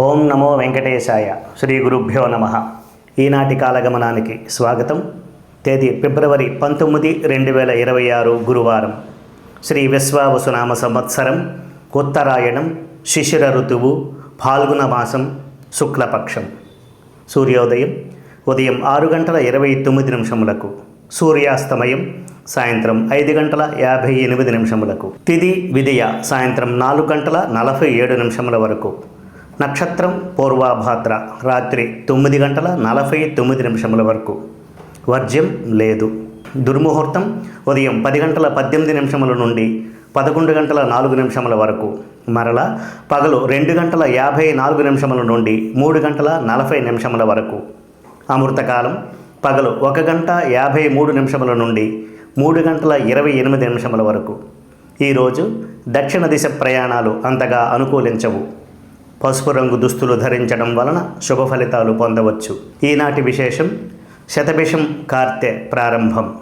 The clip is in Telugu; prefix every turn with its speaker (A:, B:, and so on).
A: ఓం నమో వెంకటేశాయ. శ్రీ గురుభ్యో నమ. ఈనాటి కాలగమనానికి స్వాగతం. తేదీ ఫిబ్రవరి 19, 2026 గురువారం. శ్రీ విశ్వావసునామ సంవత్సరం, ఉత్తరాయణం, శిశిర ఋతువు, ఫాల్గుణ మాసం, శుక్లపక్షం. సూర్యోదయం ఉదయం 6:29, సూర్యాస్తమయం సాయంత్రం 5:58. తిథి విదియ సాయంత్రం 4:47 వరకు. నక్షత్రం పూర్వాభాద్ర రాత్రి 9:49 వరకు. వర్జ్యం లేదు. దుర్ముహూర్తం ఉదయం 10:18 నుండి 11:04 వరకు. మరలా పగలు 2:54 నుండి 3:40 వరకు. అమృతకాలం పగలు 1:53 నుండి 3:28 వరకు. ఈరోజు దక్షిణ దిశ ప్రయాణాలు అంతగా అనుకూలించవు. పసుపు రంగు దుస్తులు ధరించడం వలన శుభ ఫలితాలు పొందవచ్చు. ఈనాటి విశేషం శతభిషం కార్తె ప్రారంభం.